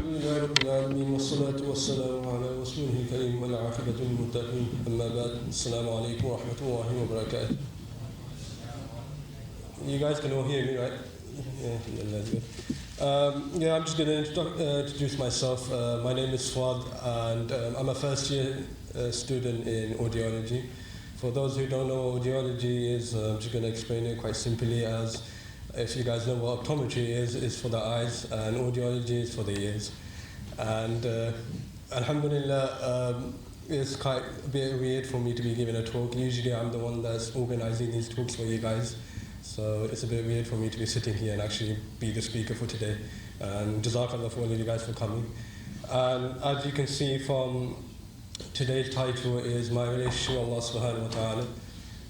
لله رب العالمين والصلاة والسلام على رسوله الكريم والعاقبة للمتقين أما بعد السلام عليكم ورحمة الله وبركاته. You guys can all hear me, right? Yeah, that's good. I'm just going to introduce myself. My name is Fuad, and I'm a first year student in audiology. For those who don't know what audiology is, I'm just going to explain it quite simply as if you guys know what optometry is for the eyes, and audiology is for the ears. And alhamdulillah, it's quite a bit weird for me to be giving a talk. Usually I'm the one that's organizing these talks for you guys. So it's a bit weird for me to be sitting here and actually be the speaker for today. And Jazakallah for all of you guys for coming. And as you can see from today's title is my relationship with Allah SWT.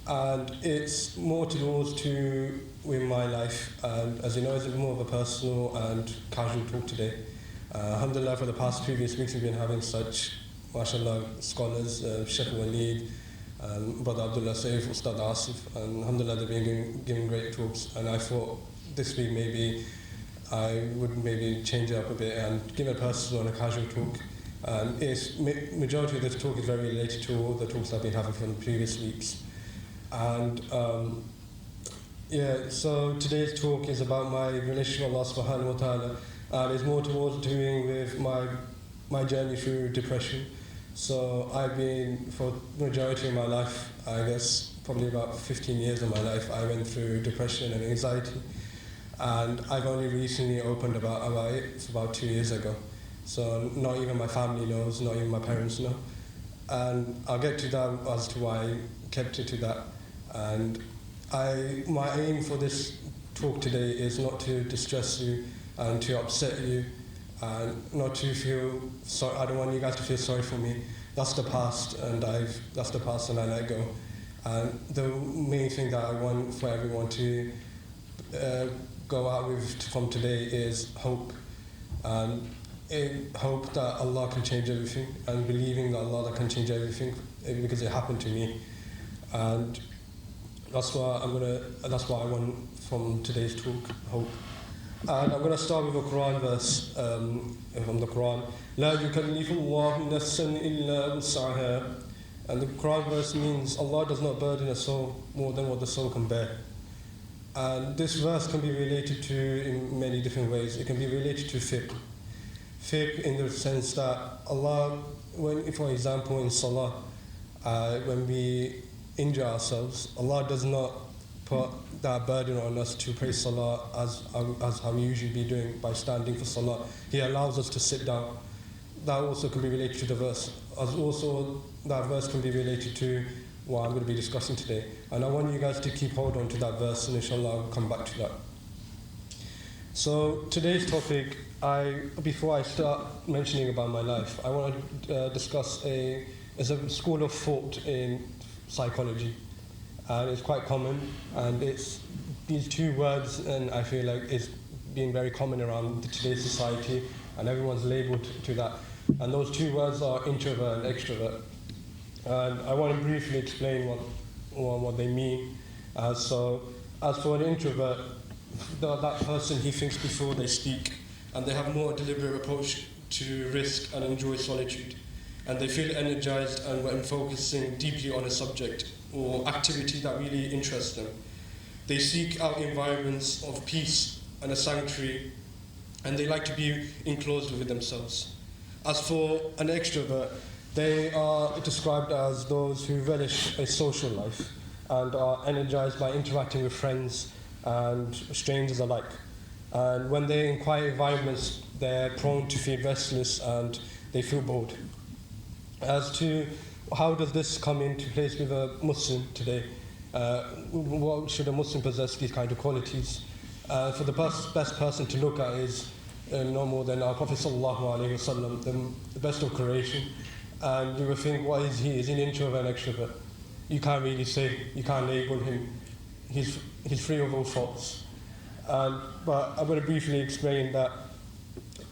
And it's more towards to with my life. And as you know, it's more of a personal and casual talk today. Alhamdulillah, for the past previous weeks we've been having such, mashallah, scholars, Sheikh Walid, Brother Abdullah Saif, Ustad Asif, and alhamdulillah they've been giving great talks. And I thought this week maybe I would maybe change it up a bit and give a personal and a casual talk. And majority of this talk is very related to all the talks I've been having from the previous weeks. And so today's talk is about my relationship with Allah subhanahu wa ta'ala, and it's more towards doing with my journey through depression. So I've been, for the majority of my life, I guess probably about 15 years of my life, I went through depression and anxiety. And I've only recently opened about it about 2 years ago. So not even my family knows, not even my parents know. And I'll get to that as to why I kept it to that. And my aim for this talk today is not to distress you and to upset you and not to feel sorry. I don't want you guys to feel sorry for me. That's the past, and I let go. And the main thing that I want for everyone to go out with from today is hope. And hope that Allah can change everything, and believing that Allah can change everything because it happened to me. And that's what I want from today's talk, hope. And I'm going to start with a Quran verse from the Quran. لا يكلف الله نفسا إلا وسعها. And the Quran verse means Allah does not burden a soul more than what the soul can bear. And this verse can be related to in many different ways. It can be related to fiqh. Fiqh in the sense that Allah, when, for example, in salah, when we injure ourselves, Allah does not put that burden on us to pray salah as how we usually be doing by standing for salah. He allows us to sit down. That also can be related to the verse. As also, that verse can be related to what I'm going to be discussing today. And I want you guys to keep hold on to that verse, and inshallah I'll come back to that. So today's topic, before I start mentioning about my life, I want to discuss there's a school of thought in psychology, and it's quite common, and it's these two words, and I feel like it's been very common around today's society, and everyone's labelled to that. And those two words are introvert and extrovert. And I want to briefly explain what they mean. So, as for an introvert, that person, he thinks before they speak, and they have more deliberate approach to risk and enjoy solitude. And they feel energized and when focusing deeply on a subject or activity that really interests them. They seek out environments of peace and a sanctuary, and they like to be enclosed with themselves. As for an extrovert, they are described as those who relish a social life and are energized by interacting with friends and strangers alike. And when they're in quiet environments, they're prone to feel restless and they feel bored. As to how does this come into place with a Muslim today? What should a Muslim possess these kind of qualities? For the best person to look at is no more than our Prophet ﷺ, the best of creation. And you will think, what is he? Is he an introvert or an extrovert? You can't really say, you can't label him. He's free of all faults. But I'm going to briefly explain that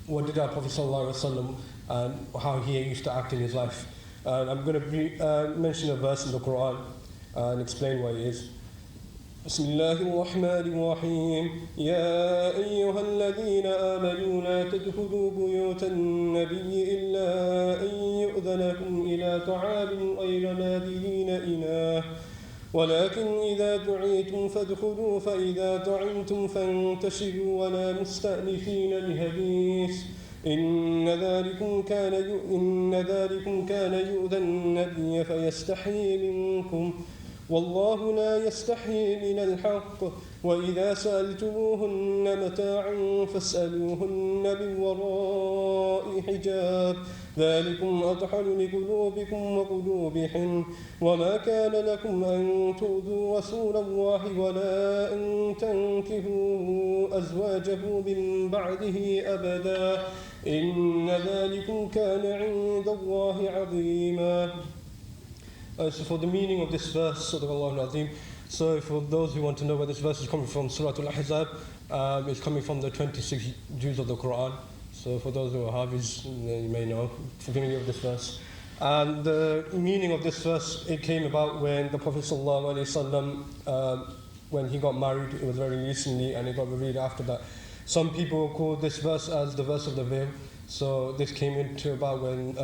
what did our Prophet ﷺ and how he used to act in his life. I'm going to mention a verse in the Quran and explain what it is. بسم الله الرحمن الرحيم يا أيها الذين آمنوا لا تدخلوا بيوت النبي إلا أن يؤذن لكم إلى طعام غير ناظرين إناه ولكن إذا دعيتم فادخلوا فإذا طعمتم فانتشروا ولا مستأنسين لحديث إن ذلكم كان يؤذى النبي فيستحيي منكم والله لا يستحيي من الحق وإذا سألتموهن متاعا فاسألوهن من وراء حجاب ذلكم أطهر لقلوبكم وقلوبهم وما كان لكم أن تؤذوا رسول الله ولا أن تنكحوا أزواجه من بعده أبدا إن ذلكم كان عند الله عظيما. So for the meaning of this verse, Sadaqallahu al-Azim, so for those who want to know where this verse is coming from, Surah Al-Ahzab, it's coming from the 26 Jews of the Quran. So for those who are Hafiz, you may know, forgive me of this verse. And the meaning of this verse, it came about when the Prophet ﷺ, when he got married, it was very recently, and it got revealed after that. Some people call this verse as the verse of the veil. So this came into about when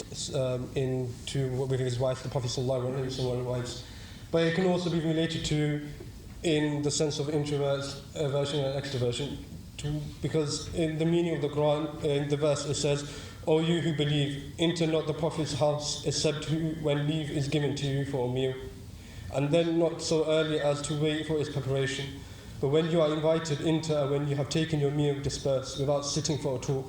with his wife, the Prophet ﷺ wives. But it can also be related to in the sense of introversion and extroversion, because in the meaning of the Quran, in the verse it says, O you who believe, enter not the Prophet's house except when leave is given to you for a meal, and then not so early as to wait for its preparation. But when you are invited, enter, and when you have taken your meal, disperse, without sitting for a talk.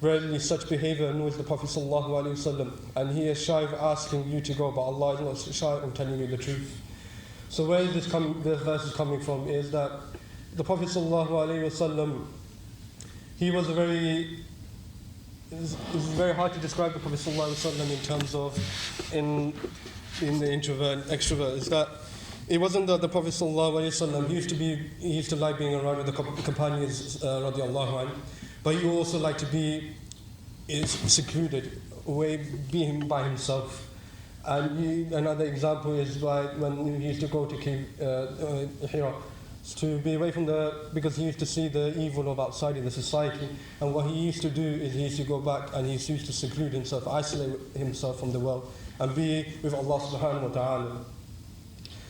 Verily, such behavior annoys the Prophet ﷺ, and he is shy of asking you to go, but Allah is not shy of telling you the truth. So where this verse is coming from is that the Prophet ﷺ, it's very hard to describe the Prophet ﷺ in terms of in the introvert and extrovert. Is that it wasn't that the Prophet ﷺ, he used to like being around with the companions radiallahu anhu, but he also liked to be secluded, away, being by himself. And another example is when he used to go to Hira, to be away from because he used to see the evil of outside in the society. And what he used to do is he used to go back and he used to seclude himself, isolate himself from the world, and be with Allah SWT.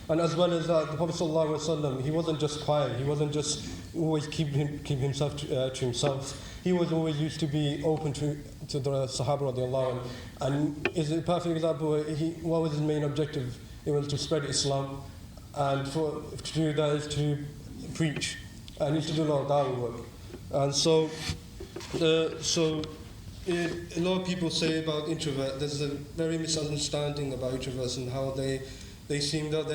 And as well as that, the Prophet ﷺ, he wasn't just quiet, he wasn't just always keep himself to himself. He was always used to be open to the Sahaba radiallahu anhu. And is a perfect example, what was his main objective? It was to spread Islam, and to do that is to preach, and he used to do a lot of da'wah work. And so a lot of people say about introvert, there's a very misunderstanding about introverts and how they seem that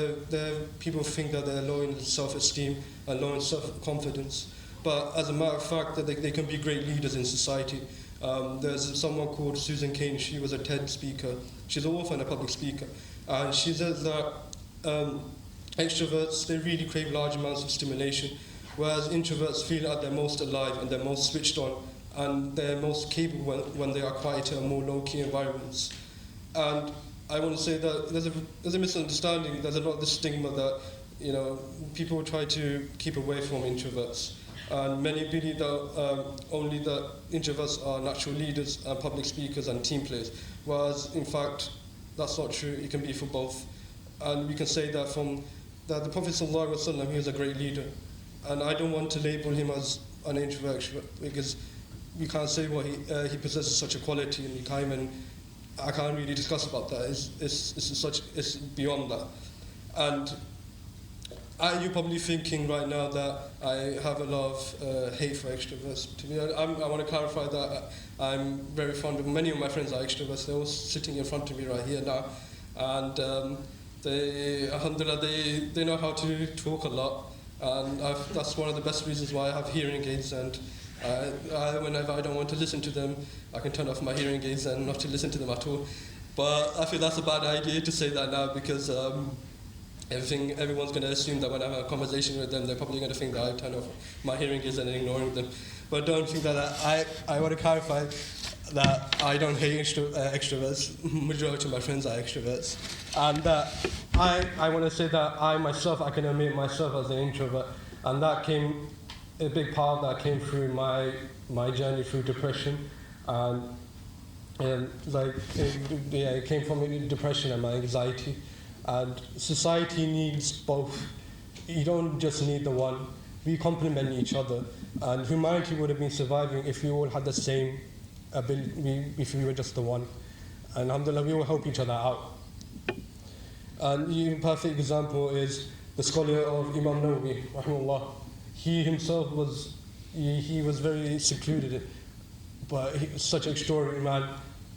people think that they're low in self-esteem and low in self-confidence. But as a matter of fact, that they can be great leaders in society. There's someone called Susan Cain. She was a TED speaker. She's an author and a public speaker. And she says that extroverts, they really crave large amounts of stimulation, whereas introverts feel at their most alive and they're most switched on, and they're most capable when they are quieter and more low-key environments. And I want to say that there's a misunderstanding. There's a lot of this stigma that people try to keep away from introverts, and many believe that only that introverts are natural leaders and public speakers and team players, whereas in fact that's not true. It can be for both, and we can say that the Prophet ﷺ, he was a great leader, and I don't want to label him as an introvert because we can't say what he possesses such a quality in time, and I can't really discuss about that. It's beyond that. And you're probably thinking right now that I have a lot of hate for extroverts. To me, I want to clarify that I'm very fond of many of my friends are extroverts. They're all sitting in front of me right here now, and alhamdulillah, they know how to talk a lot, and that's one of the best reasons why I have hearing aids. And whenever I don't want to listen to them, I can turn off my hearing aids and not to listen to them at all. But I feel that's a bad idea to say that now, because everyone's going to assume that when I have a conversation with them, they're probably going to think that I turn off my hearing aids and ignoring them. But don't think that I want to clarify. that I don't hate extroverts. Majority of my friends are extroverts. And that I want to say that I myself, I can admit myself as an introvert. And that came, a big part of that came through my journey through depression. And it came from depression and my anxiety. And society needs both. You don't just need the one. We complement each other. And humanity would have been surviving if we all had the same ability, if we were just the one. And alhamdulillah, we all help each other out. And a perfect example is the scholar of Imam Nawawi, rahimahullah. He himself was, he was very secluded, but he was such an extraordinary man,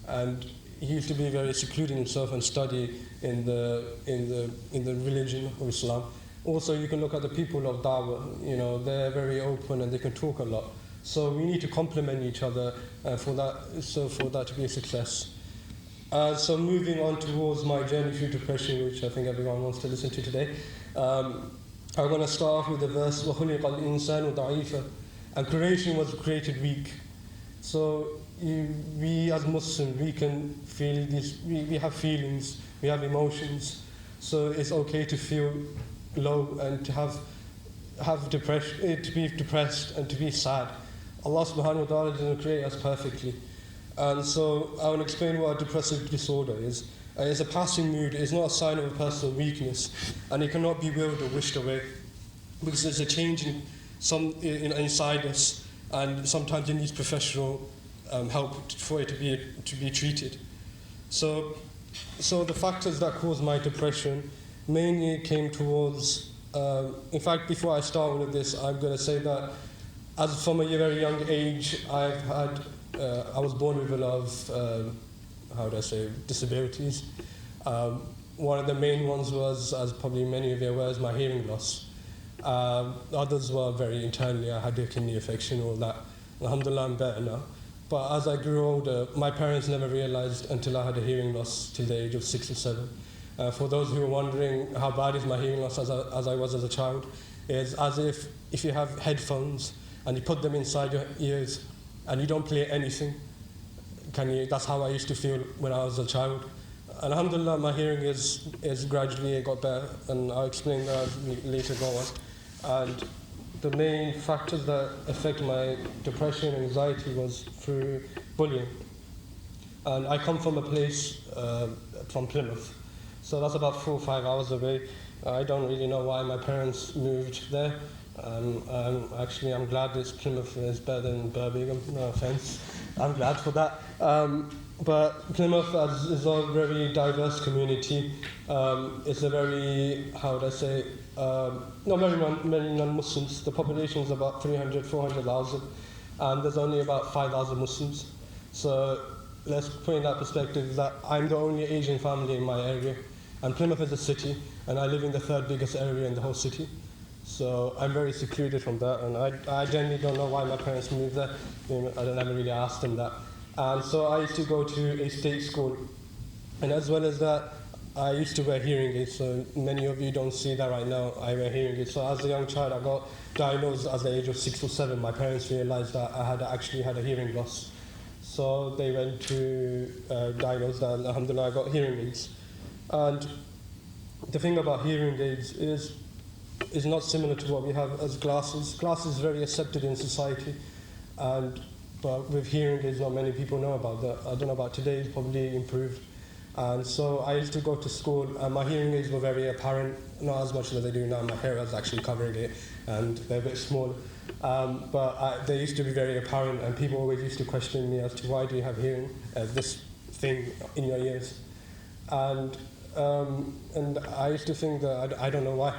and he used to be very secluded himself and study in the religion of Islam. Also, you can look at the people of Dawah, you know, they're very open and they can talk a lot. So we need to complement each other for that to be a success. So moving on towards my journey through depression, which I think everyone wants to listen to today, I'm going to start off with the verse, وَخُلِقَ الْإِنسَانُ ضَعِيفًا, and creation was created weak. So we as Muslims, we can feel this, we have feelings, we have emotions. So it's okay to feel low and to have depression, to be depressed and to be sad. Allah SWT didn't create us perfectly. And so I want to explain what a depressive disorder is. It's a passing mood. It's not a sign of a personal weakness, and it cannot be willed or wished away, because there's a change inside us, and sometimes it needs professional help for it to be treated. So the factors that caused my depression mainly came towards. In fact, before I start all of this, I'm going to say that as from a very young age, I was born with a lot of, disabilities. One of the main ones was, as probably many of you are aware, is my hearing loss. Others were very internally. I had a kidney infection, all that. Alhamdulillah, I'm better now. But as I grew older, my parents never realized until I had a hearing loss till the age of 6 or 7. For those who are wondering how bad is my hearing loss as I was as a child, it's as if you have headphones and you put them inside your ears and you don't play anything. That's how I used to feel when I was a child. And alhamdulillah, my hearing is gradually got better, and I'll explain that as we later go on. And the main factors that affect my depression and anxiety was through bullying. And I come from a place from Plymouth, so that's about 4 or 5 hours away. I don't really know why my parents moved there. Actually, I'm glad this Plymouth is better than Birmingham, no offense. I'm glad for that. But Plymouth is a very diverse community. It's a very, not very many non-Muslims. The population is about 300, 400,000, and there's only about 5,000 Muslims. So let's put in that perspective that I'm the only Asian family in my area, and Plymouth is a city, and I live in the 3rd biggest area in the whole city. So I'm very secluded from that, and I genuinely don't know why my parents moved there. I never really asked them that. And so I used to go to a state school, and as well as that, I used to wear hearing aids. So many of you don't see that right now. I wear hearing aids. So as a young child, I got diagnosed at the age of 6 or 7. My parents realized that I actually had a hearing loss. So they went to diagnose that, and alhamdulillah, I got hearing aids. And the thing about hearing aids is not similar to what we have as glasses. Glasses is very accepted in society, but with hearing aids, not many people know about that. I don't know about today, it's probably improved. And so I used to go to school, and my hearing aids were very apparent, not as much as they do now. My hair was actually covering it, and they're a bit small. But they used to be very apparent, and people always used to question me as to why do you have hearing, this thing in your ears. And I used to think that I don't know why.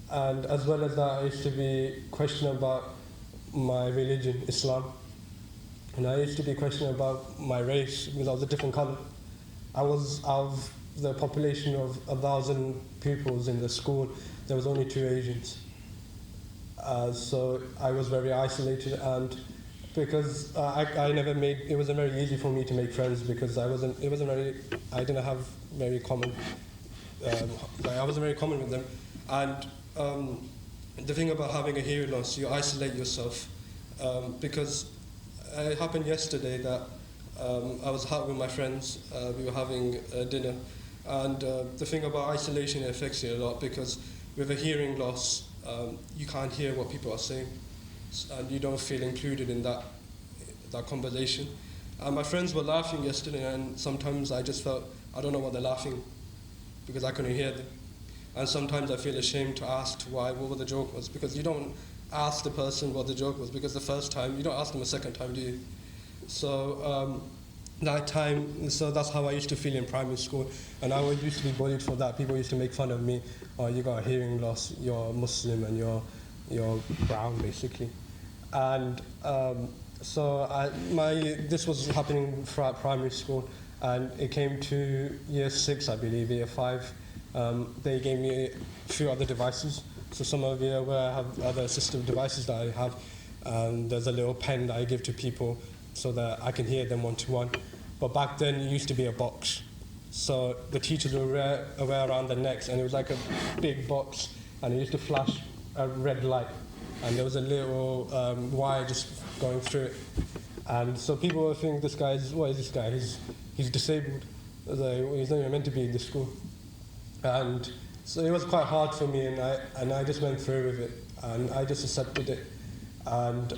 And as well as that, I used to be questioning about my religion, Islam. And I used to be questioning about my race, because I was a different colour. I was out of the population of 1,000 pupils in the school, there was only 2 Asians. So I was very isolated, and because it wasn't very easy for me to make friends, because I wasn't very common with them. And the thing about having a hearing loss, you isolate yourself, because it happened yesterday that I was out with my friends. We were having dinner, and the thing about isolation, it affects you a lot because with a hearing loss, you can't hear what people are saying, and you don't feel included in that conversation. And my friends were laughing yesterday, and sometimes I just felt I don't know what they're laughing because I couldn't hear them. And sometimes I feel ashamed to ask what the joke was, because you don't ask the person what the joke was, because the first time you don't ask them a second time, do you? So that's how I used to feel in primary school, and I used to be bullied for that. People used to make fun of me. Oh, you got a hearing loss, you're Muslim, and you're brown, basically. And this was happening throughout primary school, and it came to year 6, I believe, year 5. They gave me a few other devices. So some of you are aware I have other assistive devices that I have. There's a little pen that I give to people so that I can hear them one-to-one. But back then, it used to be a box. So the teachers would wear around their necks, and it was like a big box, and it used to flash a red light. And there was a little wire just going through it. And so people would think, what is this guy? He's disabled. He's not even meant to be in this school. And so it was quite hard for me, and I just went through with it, and I just accepted it. And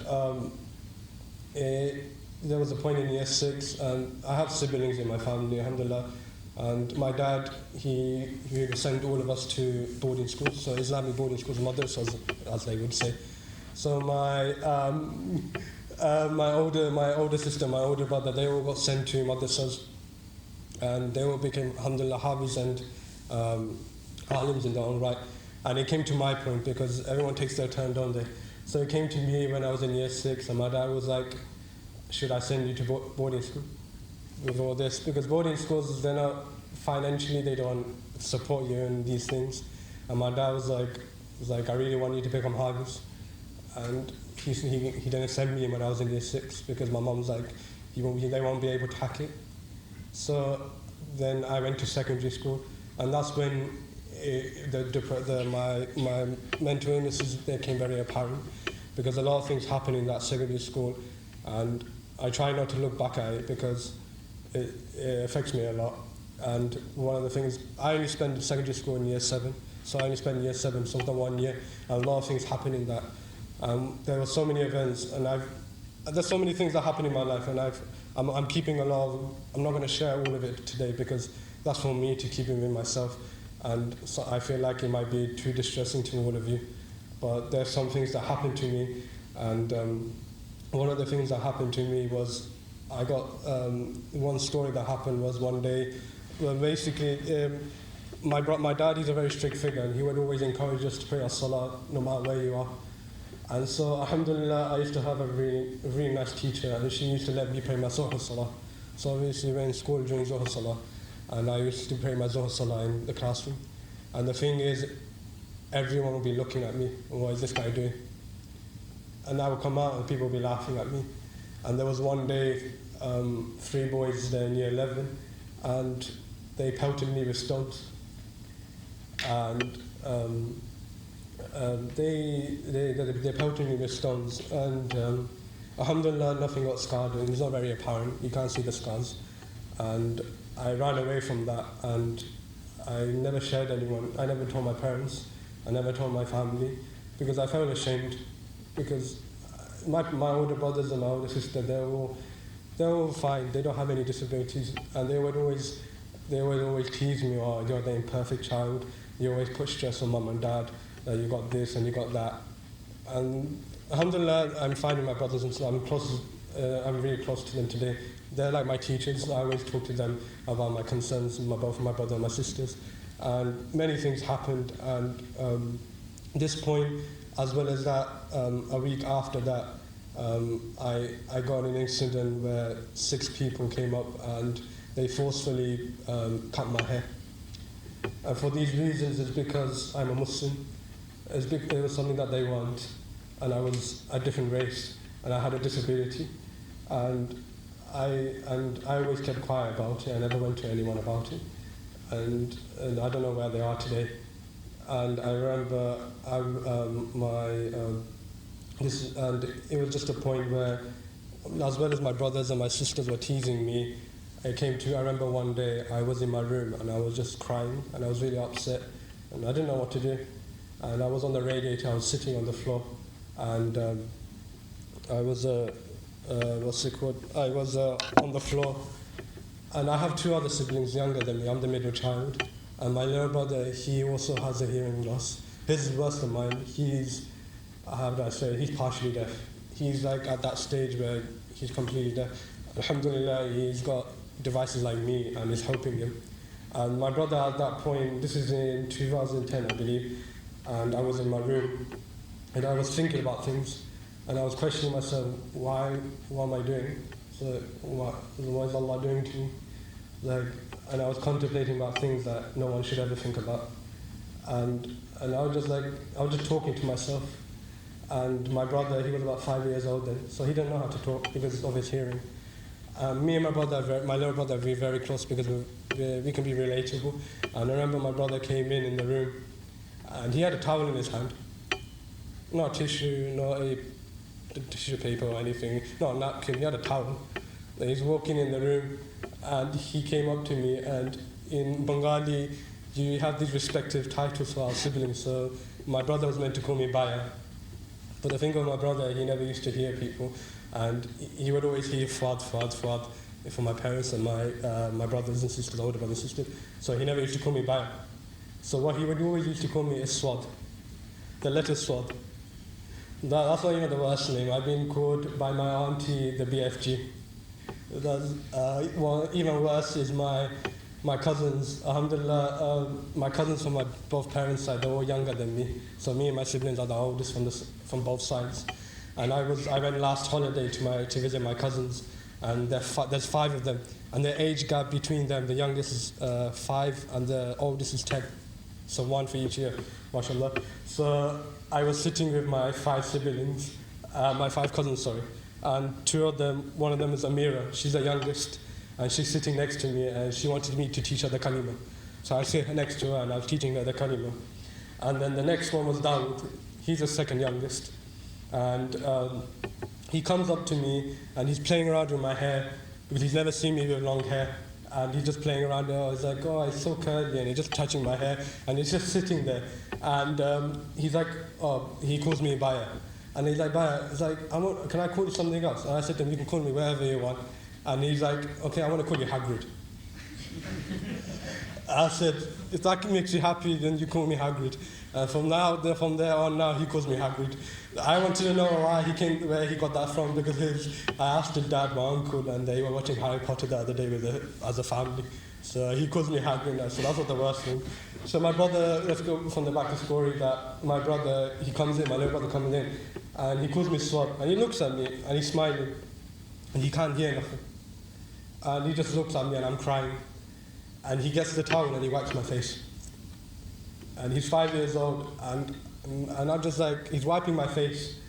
there was a point in year 6, and I have siblings in my family, alhamdulillah. And my dad, he sent all of us to boarding schools, so Islamic boarding schools, madrasas, as they would say. So my older sister, my older brother, they all got sent to madrasas, and they all became, alhamdulillah, Hafiz and alims in their own right. And it came to my point, because everyone takes their turn, don't they? So it came to me when I was in year 6, and my dad was like, should I send you to boarding school with all this? Because boarding schools, they're not financially, they don't support you in these things. And my dad was like, I really want you to become Hafiz. And he didn't send me when I was in year 6, because my mum's like, they won't be able to hack it. So then I went to secondary school, and that's when my mental illnesses became very apparent, because a lot of things happened in that secondary school, and I try not to look back at it because it affects me a lot. And one of the things, I only spent secondary school in year 7, so I only spent year 7, so 1 year, and a lot of things happened in that. There were so many events, and there's so many things that happened in my life, and I'm keeping a lot of, I'm not going to share all of it today, because that's for me to keep it with myself, and so I feel like it might be too distressing to all of you. But there's some things that happened to me, and one of the things that happened to me was, I got, one story that happened was one day, well, basically, my dad, he's a very strict figure, and he would always encourage us to pray our salah no matter where you are. And so, alhamdulillah, I used to have a really nice teacher, and she used to let me pray my Zuhr salah. So obviously we're in school during Zuhr salah, and I used to pray my Zuhr salah in the classroom. And the thing is, everyone would be looking at me, what is this guy doing? And I would come out and people would be laughing at me. And there was one day, 3 boys there in year 11, and they pelted me with stones. And they pelted me with stones, and alhamdulillah, nothing got scarred, and it's not very apparent, you can't see the scars. And I ran away from that, and I never shared anyone. I never told my parents, I never told my family, because I felt ashamed, because my older brothers and my older sister, they're all fine, they don't have any disabilities, and they would always tease me, oh, you're the imperfect child, you always put stress on mum and dad, that you got this and you got that. And alhamdulillah, I'm finding my brothers and sisters, I'm really close to them today. They're like my teachers. I always talk to them about my concerns, both my brother and my sisters. And many things happened, and this point, as well as that, a week after that, I got an incident where 6 people came up and they forcefully cut my hair. And for these reasons, it's because I'm a Muslim. It was something that they want, and I was a different race, and I had a disability, and I always kept quiet about it. I never went to anyone about it, and I don't know where they are today. And I remember it was just a point where as well as my brothers and my sisters were teasing me, I remember one day I was in my room and I was just crying and I was really upset and I didn't know what to do. And I was on the radiator, I was sitting on the floor, and I was, on the floor. And I have 2 other siblings younger than me, I'm the middle child. And my little brother, he also has a hearing loss. His is worse than mine. He's partially deaf. He's like at that stage where he's completely deaf. Alhamdulillah, he's got devices like me and is helping him. And my brother at that point, this is in 2010 I believe, and I was in my room and I was thinking about things and I was questioning myself, what am I doing? So what is Allah doing to me? And I was contemplating about things that no one should ever think about. And I was just talking to myself. And my brother, he was about 5 years old then, so he didn't know how to talk because of his hearing. Me and my little brother, we're very close because we can be relatable. And I remember my brother came in the room, and he had a towel in his hand. Not tissue, not a tissue paper or anything, not a napkin, he had a towel. And he's walking in the room, and he came up to me, and in Bengali, you have these respective titles for our siblings, so my brother was meant to call me Baya. But the thing with my brother, he never used to hear people, and he would always hear Fuad, Fuad, Fuad for my parents and my brothers and sisters, older brothers and sisters. So he never used to call me Baya. So what he would always used to call me is Swad, the letter Swad. That's not even the worst name. I've been called by my auntie the BFG. Even worse is my cousins. Alhamdulillah, my cousins from my both parents' side, they're all younger than me. So me and my siblings are the oldest from both sides. And I went last holiday to visit my cousins, and there's 5 of them. And the age gap between them, the youngest is 5 and the oldest is 10. So 1 for each year, mashallah. So I was sitting with my 5 siblings, my 5 cousins, sorry. And 2 of them, one of them is Amira, she's the youngest. And she's sitting next to me, and she wanted me to teach her the kalima. So I sit next to her, and I was teaching her the kalima. And then the next one was Dawood. He's the second youngest. And he comes up to me, and he's playing around with my hair, because he's never seen me with long hair. And he's just playing around, he's like, oh, it's so curly, and he's just touching my hair, and he's just sitting there. And he's like, he calls me Baya. And he's like, Baya, he's like, can I call you something else? And I said to him, you can call me wherever you want. And he's like, okay, I want to call you Hagrid. I said, if that makes you happy, then you call me Hagrid. From there on now, he calls me Hagrid. I wanted to know where he got that from, because I asked his dad, my uncle, and they were watching Harry Potter the other day as a family. So he calls me Hagrid now, so that's not the worst thing. So my brother, let's go from the back of the story, that my brother, my little brother comes in, and he calls me Swab, and he looks at me, and he's smiling, and he can't hear nothing. And he just looks at me and I'm crying. And he gets the towel and he wipes my face. And he's 5 years old, and I'm just like, he's wiping my face.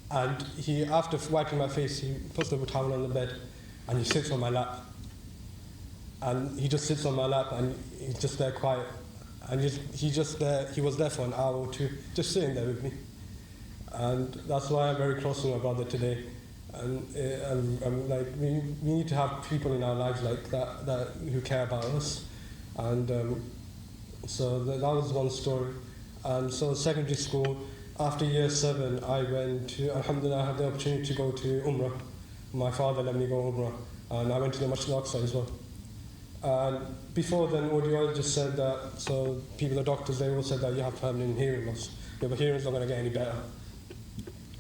And after wiping my face, he puts the towel on the bed and he sits on my lap. And he just sits on my lap and he's just there quiet. And he was there for an hour or 2, just sitting there with me. And that's why I'm very close to my brother today. And like we need to have people in our lives like that who care about us. And so that was one story. And so secondary school, after year 7, I went to, alhamdulillah, I had the opportunity to go to Umrah. My father let me go Umrah, and I went to the Masjid al-Aqsa as well. And before then, audiologists said that, so the doctors, they all said that you have permanent hearing loss. Your hearing's not going to get any better.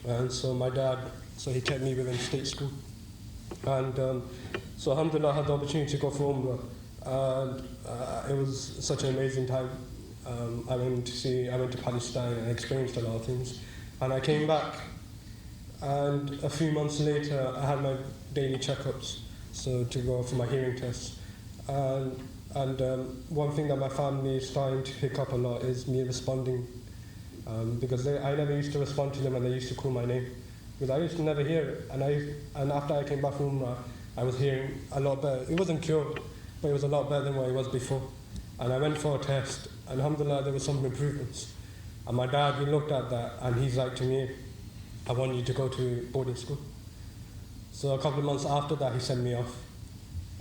And so my dad, he kept me within state school. And so alhamdulillah, I had the opportunity to go for Umrah. And it was such an amazing time. I went to Palestine and experienced a lot of things. And I came back, and a few months later, I had my daily checkups, so to go for my hearing tests. And one thing that my family is starting to pick up a lot is me responding, because I never used to respond to them, and they used to call my name, because I used to never hear it. And after I came back from Umrah, I was hearing a lot better. It wasn't cured, but it was a lot better than what it was before. And I went for a test, and alhamdulillah, there were some improvements. And my dad, he looked at that, and he's like to me, I want you to go to boarding school. So a couple of months after that, he sent me off.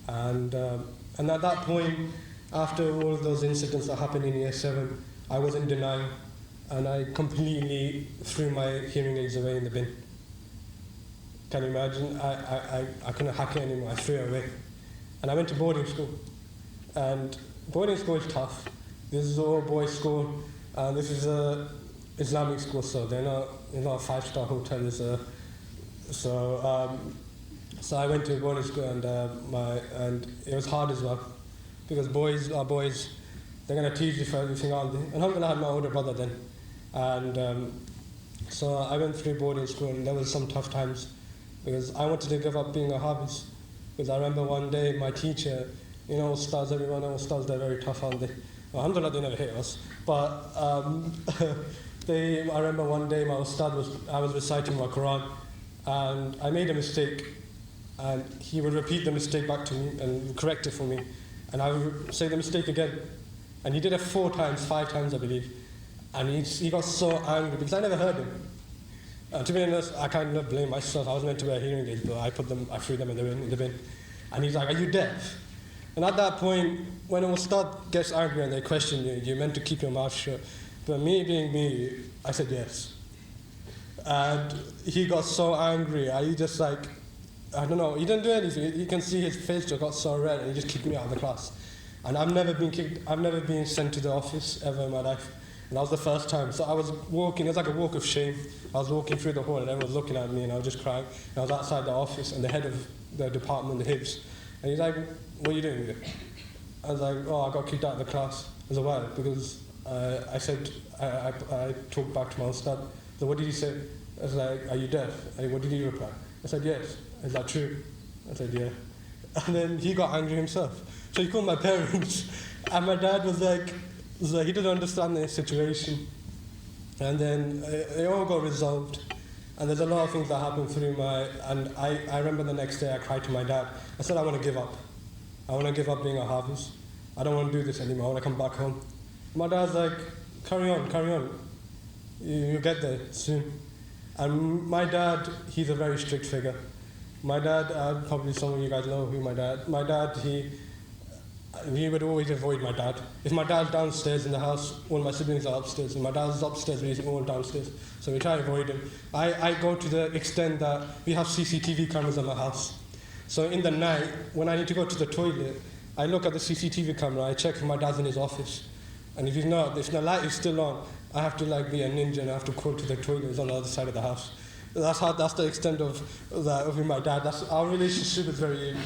And at that point, after all of those incidents that happened in year 7, I was in denial, and I completely threw my hearing aids away in the bin. Can you imagine? I couldn't hack it anymore. I threw it away. And I went to boarding school. And boarding school is tough. This is an all-boys school, and this is a Islamic school, so they're not a 5-star hotel. So I went to boarding school, and it was hard as well, because boys are boys. They're going to tease you for everything, aren't they? And alhamdulillah, I had my older brother then, and so I went through boarding school, and there was some tough times, because I wanted to give up being a Hafiz. Because I remember one day my teacher, you know, Ustaz, everyone knows Ustaz, they're very tough, aren't they? Well, alhamdulillah, they never hit us. But I remember one day my Ustad I was reciting my Quran, and I made a mistake, and he would repeat the mistake back to me and correct it for me, and I would say the mistake again. And he did it 4 times, 5 times, I believe. And he got so angry because I never heard him. To be honest, I kind of blame myself. I was meant to wear hearing aids, but I threw them in the bin. And he's like, "Are you deaf?" And at that point, when a Ustad gets angry and they question you, you're meant to keep your mouth shut. But me being me, I said yes. And he got so angry, he just like, I don't know, he didn't do anything. You can see his face just got so red, and he just kicked me out of the class. And I've never been kicked, I've never been sent to the office ever in my life. And that was the first time. So I was walking, it was like a walk of shame. I was walking through the hall and everyone was looking at me and I was just crying. And I was outside the office and the head of the department, the Hibs, and he's like, "What are you doing here?" I was like, "Oh, I got kicked out of the class." It was a while because I said, I talked back to my Ustad. So what did he say? I was like, "Are you deaf?" And what did he reply? I said, "Yes." Is that true? I said, "Yeah." And then he got angry himself. So he called my parents, and my dad was like, he didn't understand the situation. And then it all got resolved. And there's a lot of things that happened through and I remember the next day I cried to my dad. I said, "I want to give up. I want to give up being a Hafiz. I don't want to do this anymore. I want to come back home." My dad's like, carry on. You'll get there soon. And my dad, he's a very strict figure. My dad, probably some of you guys know who my dad, he would always avoid my dad. If my dad's downstairs in the house, all my siblings are upstairs, and my dad's upstairs, we're all downstairs. So we try to avoid him. I go to the extent that we have CCTV cameras in my house. So in the night, when I need to go to the toilet, I look at the CCTV camera, I check if my dad's in his office. And if he's not, if the light is still on, I have to be a ninja and I have to crawl to the toilet. It's on the other side of the house. That's the extent of my dad. Our relationship is very,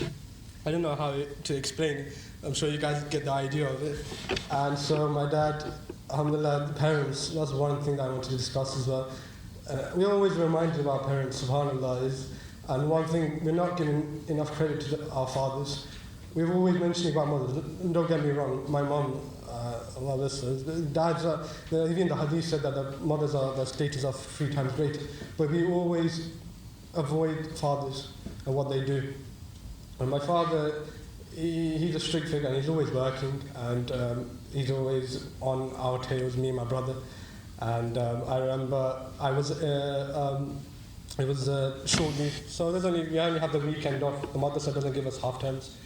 I don't know how to explain it. I'm sure you guys get the idea of it. And so my dad, alhamdulillah, the parents, that's one thing that I wanted to discuss as well. We always remind of our parents, subhanAllah, and one thing, we're not giving enough credit to our fathers. We've always mentioned about mothers. Don't get me wrong, my mom, Allah bless her, dads even the hadith said that the mothers are, the status of 3 times greater. But we always avoid fathers and what they do. And my father, he's a strict figure and he's always working and he's always on our tails, me and my brother. And I remember it was short leave, so we only have the weekend off. The madrasa doesn't give us half terms.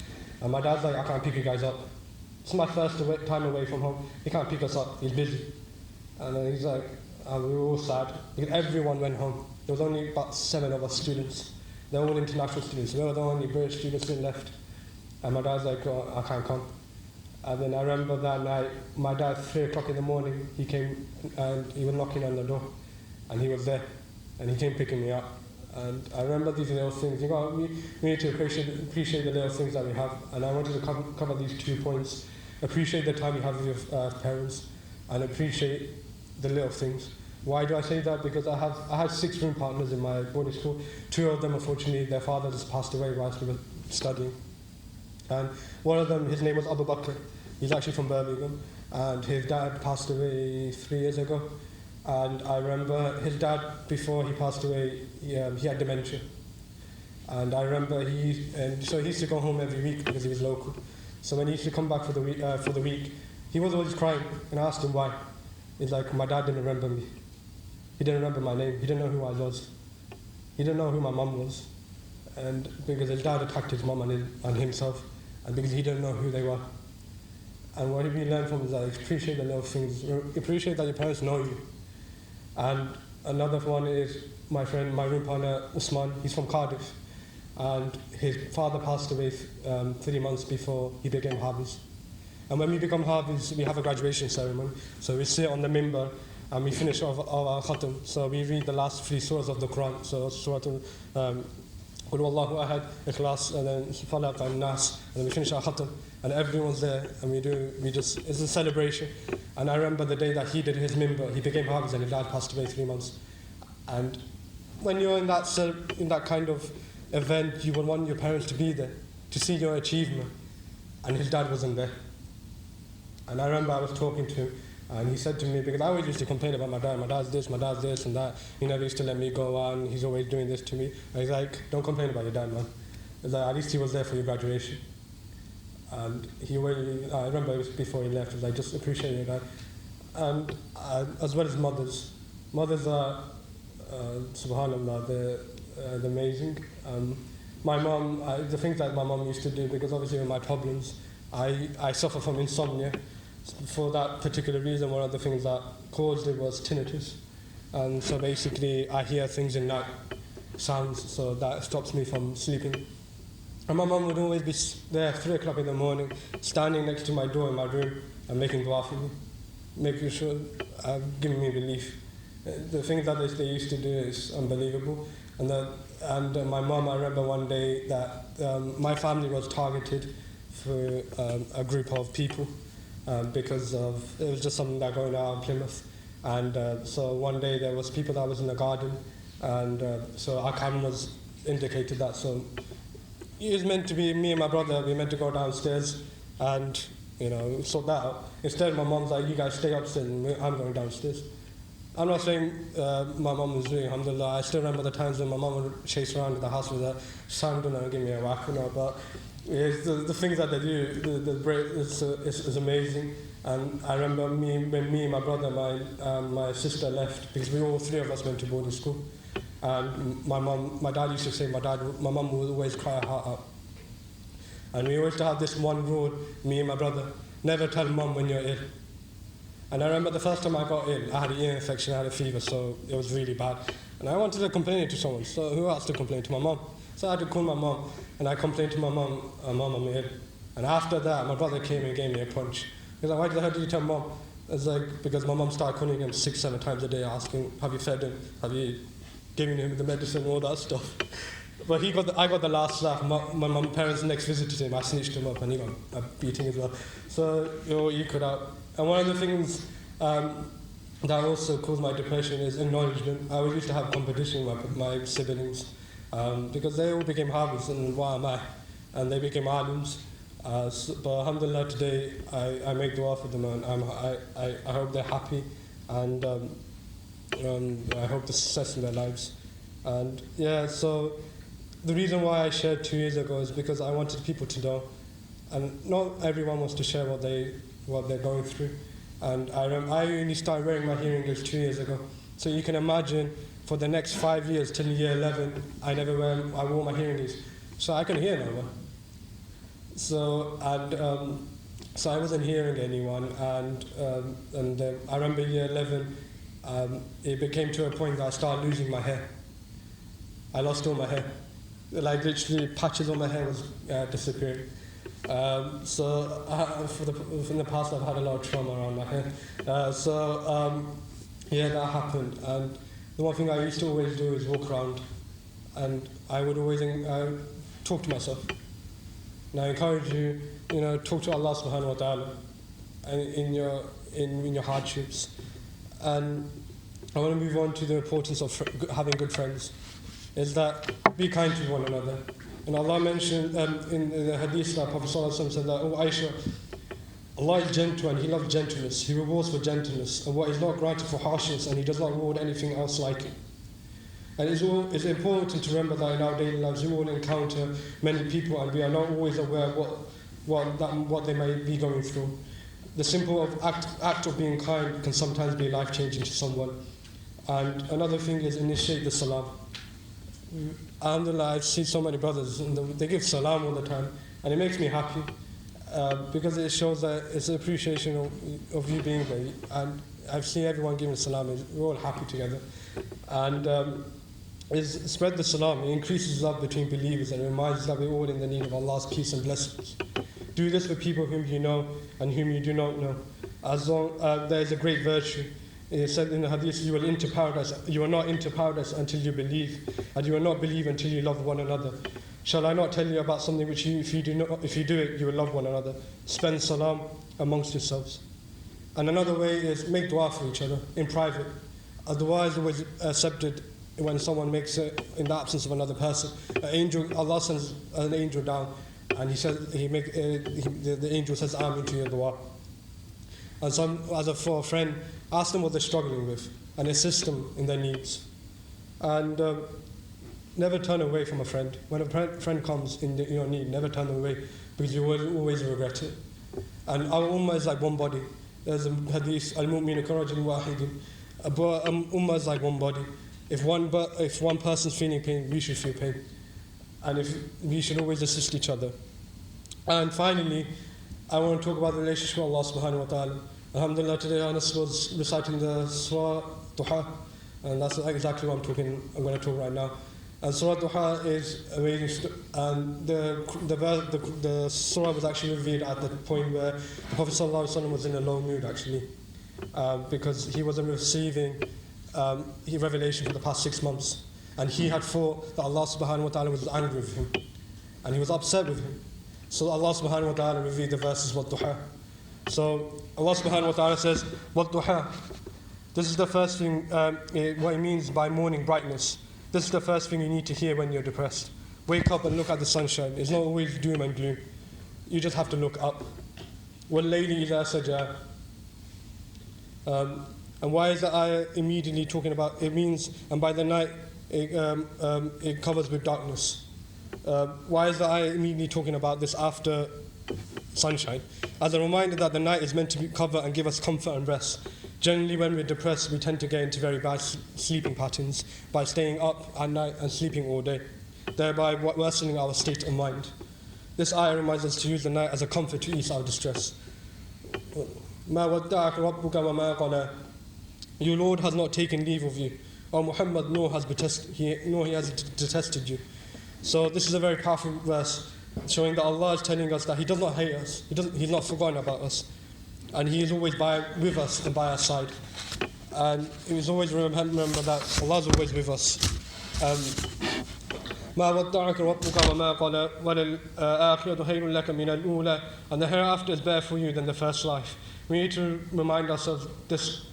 And my dad's like, "I can't pick you guys up. It's my first time away from home. He can't pick us up, he's busy." And then he's like, we were all sad. Everyone went home. There was only about 7 of us students. They were all international students. We were the only British students left. And my dad's like, "Oh, I can't come." And then I remember that night, my dad, 3 o'clock in the morning, he came and he was knocking on the door. And he was there. And he came picking me up. And I remember these little things. We need to appreciate the little things that we have. And I wanted to cover these 2 points. Appreciate the time you have with your parents, and appreciate the little things. Why do I say that? Because I had 6 room partners in my boarding school. 2 of them, unfortunately, their father just passed away whilst we were studying. And one of them, his name was Abu Bakr. He's actually from Birmingham. And his dad passed away 3 years ago. And I remember his dad, before he passed away, he had dementia. And I remember so he used to go home every week because he was local. So when he used to come back for the week, he was always crying. And I asked him why. He's like, "My dad didn't remember me. He didn't remember my name. He didn't know who I was. He didn't know who my mum was." and because his dad attacked his mum and himself, and because he didn't know who they were. And what we learned from is that appreciate the little things, appreciate that your parents know you. And another one is my room partner Usman. He's from Cardiff, and his father passed away 3 months before he became Hafiz. And when we become Hafiz, we have a graduation ceremony. So we sit on the minbar and we finish off our khatam. So we read the last 3 surahs of the Quran. So Surah Qul Huwallahu Ahad, Ikhlas, and then Falaq and Nas, and then we finish our khatam. And everyone's there, and it's a celebration. And I remember the day that he did his minbar, he became Hafiz and his dad passed away 3 months. And when you're in that kind of event, you would want your parents to be there, to see your achievement. And his dad wasn't there. And I remember I was talking to him, and he said to me, because I always used to complain about my dad's this and that, he never used to let me go on, he's always doing this to me. And he's like, don't complain about your dad, man. He's like, at least he was there for your graduation. And I remember it was before he left, he was like, just appreciate your dad. And as well as mothers. Mothers are, subhanAllah, they're amazing. My mom, the things that my mom used to do, because obviously with my problems, I suffer from insomnia. For that particular reason, one of the things that caused it was tinnitus. And so basically, I hear things in night, sounds, so that stops me from sleeping. And my mum would always be there at 3 o'clock in the morning, standing next to my door in my room and making dua for me, making sure, giving me relief. The things that they used to do is unbelievable. And my mum, I remember one day that my family was targeted for a group of people because it was just something that going on in Plymouth. And so one day there was people that was in the garden, and so our cameras indicated that. So it was meant to be me and my brother, we meant to go downstairs and sort that out. Instead my mom's like, you guys stay upstairs and I'm going downstairs. I'm not saying my mom was doing, alhamdulillah. I still remember the times when my mom would chase around the house with a sandal and give me a whack, but the things that they do, it's amazing. And I remember when me and my brother, my sister left, because we all 3 of us went to boarding school. And my dad used to say, my mum would always cry her heart out. And we always had this one rule, me and my brother, never tell mum when you're ill. And I remember the first time I got ill, I had an ear infection, I had a fever, so it was really bad. And I wanted to complain it to someone, so who else to complain to? My mum. So I had to call my mum, and I complained to my mum, Mum, I'm ill. And after that, my brother came and gave me a punch. He's like, why the hell did you tell mum? It's like, because my mum started calling him 6-7 times a day, asking, have you fed him? Have you given him the medicine, all that stuff? But I got the last laugh. My mum's parents next visited him, I snitched him up, and he got a beating as well. So it all equaled out. And one of the things that also caused my depression is acknowledgement. I always used to have competition with my siblings because they all became Hafiz, and why am I? And they became alims. But alhamdulillah, today I make dua for them, and I hope they're happy, and I hope the success in their lives. And yeah, so the reason why I shared 2 years ago is because I wanted people to know, and not everyone wants to share what they're going through. And I only started wearing my hearing aids 2 years ago. So you can imagine for the next 5 years till year 11, I wore my hearing aids. So I can hear no one. So I wasn't hearing anyone, and I remember year 11, it became to a point that I started losing my hair. I lost all my hair. Like literally patches on my hair was disappearing. So in the past I've had a lot of trauma around my hair. Yeah, that happened. And the one thing I used to always do is walk around, and I would always talk to myself. And I encourage you, talk to Allah SWT in your hardships. And I want to move on to the importance of having good friends. Is that be kind to one another. And Allah mentioned in the hadith that Prophet ﷺ said that, oh Aisha, Allah is gentle and He loves gentleness. He rewards for gentleness, and what is not granted for harshness, and He does not reward anything else like it. And it's important to remember that in our daily lives we all encounter many people, and we are not always aware of what they may be going through. The simple act of being kind can sometimes be life-changing to someone. And another thing is initiate the salam. alhamdulillah, I've seen so many brothers, and they give salam all the time, and it makes me happy because it shows that it's an appreciation of you being there. And I've seen everyone giving salam, we're all happy together. And is spread the salam, it increases love between believers and reminds us that we're all in the need of Allah's peace and blessings. Do this for people whom you know and whom you do not know. As long there is a great virtue. It said in the hadith, you will enter paradise. You are not into paradise until you believe, and you will not believe until you love one another. Shall I not tell you about something which if you do it, you will love one another? Spend salam amongst yourselves. And another way is make dua for each other in private. A dua is always accepted when someone makes it in the absence of another person. Allah sends an angel down, and he says the angel says Amin to your dua. And for a friend, ask them what they're struggling with and assist them in their needs. And never turn away from a friend. When a friend comes in your need, never turn them away, because you will always regret it. And our ummah is like one body. There's a hadith, al-mu'minu karajul wahidin. Ummah is like one body. If one person's feeling pain, we should feel pain. And we should always assist each other. And finally, I want to talk about the relationship with Allah subhanahu wa ta'ala. Alhamdulillah, today Anas was reciting the Surah Duha, and that's exactly what I'm going to talk right now. And Surah Duha is amazing, and the Surah was actually revealed at the point where the Prophet ﷺ was in a low mood actually, because he wasn't receiving revelation for the past 6 months, and he had thought that Allah subhanahu wa ta'ala was angry with him, and he was upset with him. So Allah subhanahu wa ta'ala revealed the verses Wad-Duha. So Allah subhanahu wa ta'ala says, Wad-Duha. This is the first thing, what it means by morning brightness. This is the first thing you need to hear when you're depressed. Wake up and look at the sunshine. It's not always doom and gloom. You just have to look up. وَاللَّيْلِ إِذَا سَجَى. And why is the ayah immediately talking about, it means, and by the night, it covers with darkness. Why is the ayah immediately talking about this after sunshine? As a reminder that the night is meant to cover and give us comfort and rest. Generally, when we're depressed, we tend to get into very bad sleeping patterns by staying up at night and sleeping all day, thereby worsening our state of mind. This ayah reminds us to use the night as a comfort to ease our distress. مَا وَدَّعَكَ رَبُّكَ وَمَا قَلَى. Your Lord has not taken leave of you. O Muhammad, nor he has detested you. So this is a very powerful verse, showing that Allah is telling us that He does not hate us. He's not forgotten about us. And He is always with us and by our side. And we must always remember that Allah is always with us. مَا وَدَّعَكَ رَبُّكَ وَمَا قَلَى وَلَلْآخِرَةُ خَيْرٌ لَكَ مِنَ الْأُولَى. And the hereafter is better for you than the first life. We need to remind ourselves this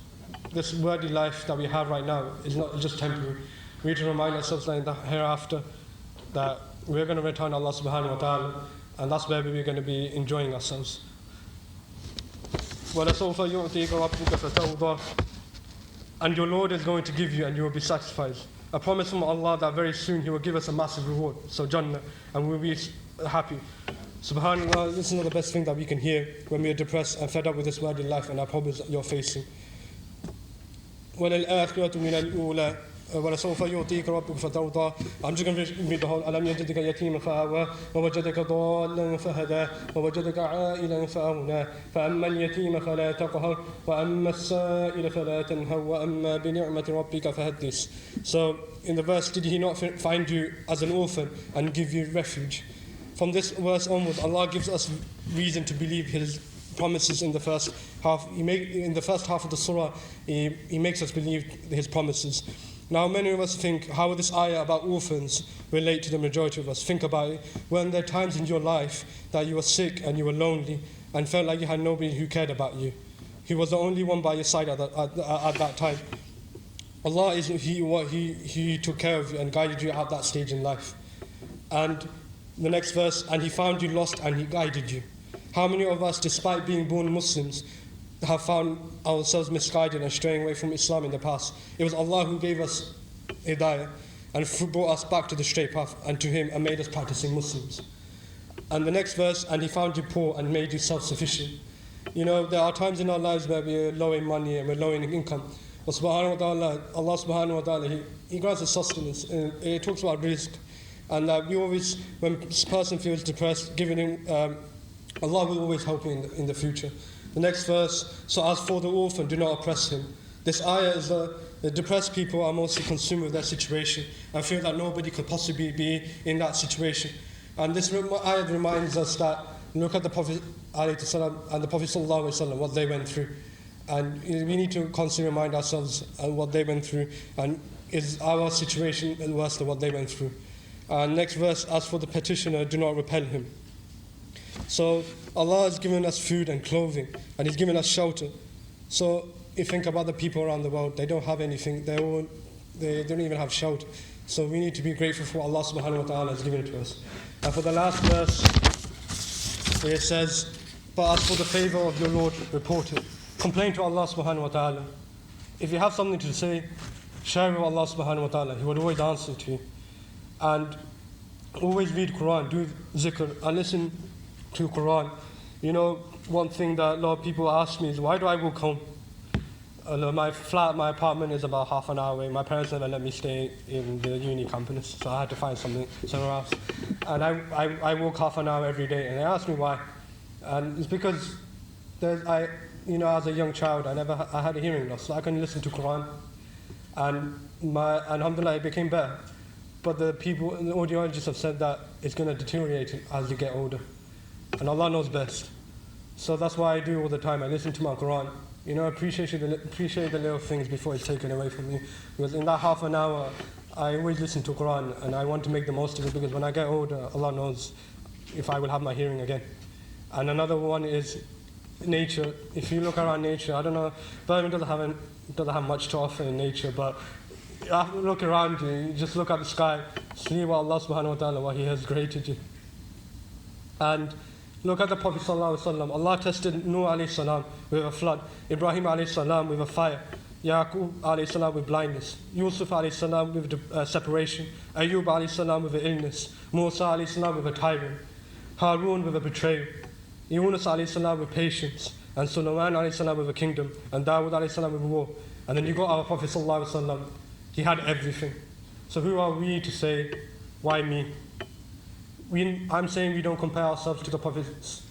worldly life that we have right now is not just temporary. We need to remind ourselves that in the hereafter that we're going to return to Allah subhanahu wa ta'ala, and that's where we're going to be enjoying ourselves. وَلَسَوْفَ يُعْطِيكَ رَبُّكَ فَتَرْضَىٰ. And your Lord is going to give you and you will be satisfied. A promise from Allah that very soon He will give us a massive reward, so Jannah, and we'll be happy. SubhanAllah, this is not the best thing that we can hear when we are depressed and fed up with this worldly life and our problems that you're facing. وَلَلْآخِرَةُ مِنَ الْأُولَى وَلَسَوْفَ يُعْطِيكَ رَبُّكَ فَتَرْضَىٰ. I'm just going to read the whole. أَلَمْ يَجِدْكَ يَتِيمًا فَآوَىٰ وَوَجَدَكَ ضَالًّا فَهَدَىٰ وَوَجَدَكَ عَائِلًا فَأَغْنَىٰ فَأَمَّا الْيَتِيمَ فَلَا تَقْهَرْ وَأَمَّا السَّائِلَ فَلَا تَنْهَرْ وَأَمَّا بِنِعْمَةِ رَبِّكَ فَحَدِّثْ. So in the verse, did He not find you as an orphan and give you refuge? From this verse onwards, Allah gives us reason to believe His promises in the first half. In the first half of the surah, He makes us believe His promises. Now, many of us think, how will this ayah about orphans relate to the majority of us? Think about it. When there are times in your life that you were sick and you were lonely and felt like you had nobody who cared about you, He was the only one by your side at that time. Allah is He took care of you and guided you at that stage in life. And the next verse, and He found you lost and He guided you. How many of us, despite being born Muslims, have found ourselves misguided and straying away from Islam in the past? It was Allah who gave us hidayah and brought us back to the straight path and to Him and made us practicing Muslims. And the next verse, and He found you poor and made you self-sufficient. You know, there are times in our lives where we're low in money and we're low in income. But Allah subhanahu wa ta'ala, He grants us sustenance. It talks about risk. And we always, when this person feels depressed, giving him, Allah will always help him in the future. The next verse, so as for the orphan, do not oppress him. This ayah is the depressed people are mostly consumed with their situation and feel that nobody could possibly be in that situation. And this ayah reminds us that look at the Prophet ﷺ and the Prophet ﷺ, what they went through. And we need to constantly remind ourselves of what they went through, and is our situation worse than what they went through. Next verse, as for the petitioner, do not repel him. So Allah has given us food and clothing, and He's given us shelter. So if you think about the people around the world, they don't have anything, they don't even have shelter. So we need to be grateful for what Allah SWT has given to us. And for the last verse, where it says, but as for the favour of your Lord, report it. Complain to Allah SWT. If you have something to say, share with Allah SWT. He would always answer to you. And always read Quran, do zikr, and listen to Quran. You know, one thing that a lot of people ask me is, why do I walk home? My apartment is about half an hour away. My parents never let me stay in the uni campus, so I had to find somewhere else. And I walk half an hour every day, and they ask me why. And it's because as a young child, I had a hearing loss, so I can listen to Quran. And alhamdulillah, it became better. But the audiologists have said that it's going to deteriorate as you get older. And Allah knows best. So that's why I do all the time. I listen to my Quran. You know, appreciate the little things before it's taken away from you. Because in that half an hour, I always listen to Quran, and I want to make the most of it, because when I get older, Allah knows if I will have my hearing again. And another one is nature. If you look around nature, I don't know, Birmingham doesn't have much to offer in nature, but look around you, just look at the sky, see what Allah SWT, what He has created you. And look at the Prophet ﷺ. Allah tested Nuh alayhi salam with a flood, Ibrahim alayhi salam with a fire, Yaqub alayhi salam with blindness, Yusuf alayhi salam with separation, Ayub alayhi salam with an illness, Musa alayhi salam with a tyrant, Harun with a betrayal, Yunus alayhi salam with patience, and Sulaiman alayhi salam with a kingdom, and Dawud alayhi salam with war. And then you got our Prophet ﷺ. He had everything. So who are we to say, why me? I'm saying we don't compare ourselves to the Prophets,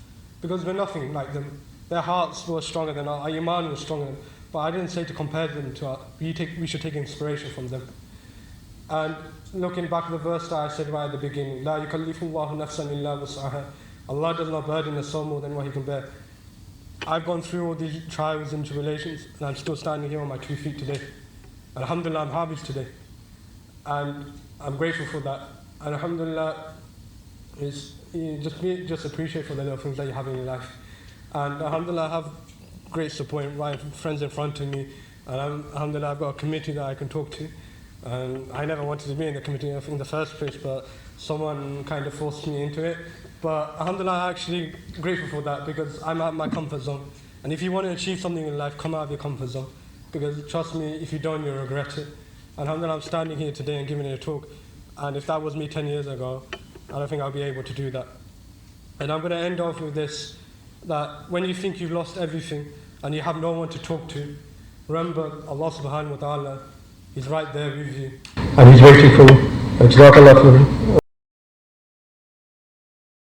because we're nothing like them. Their hearts were stronger than our iman was stronger than. But I didn't say to compare them to we should take inspiration from them. And looking back at the verse that I said right at the beginning, La yukallifu Allahu nafsan illa wus'aha. Allah does not burden a soul more than what He can bear. I've gone through all these trials and tribulations, and I'm still standing here on my 2 feet today. Alhamdulillah, I'm Hafiz today. And I'm grateful for that. And alhamdulillah, just appreciate for the little things that you have in your life. And alhamdulillah, I have great support, friends in front of me. And alhamdulillah, I've got a committee that I can talk to. And I never wanted to be in the committee in the first place, but someone kind of forced me into it. But alhamdulillah, I'm actually grateful for that, because I'm out of my comfort zone. And if you want to achieve something in life, come out of your comfort zone. Because trust me, if you don't, you'll regret it. And alhamdulillah, I'm standing here today and giving it a talk. And if that was me 10 years ago, I don't think I'll be able to do that. And I'm going to end off with this, that when you think you've lost everything and you have no one to talk to, remember Allah subhanahu wa ta'ala, He's right there with you. And He's waiting for you.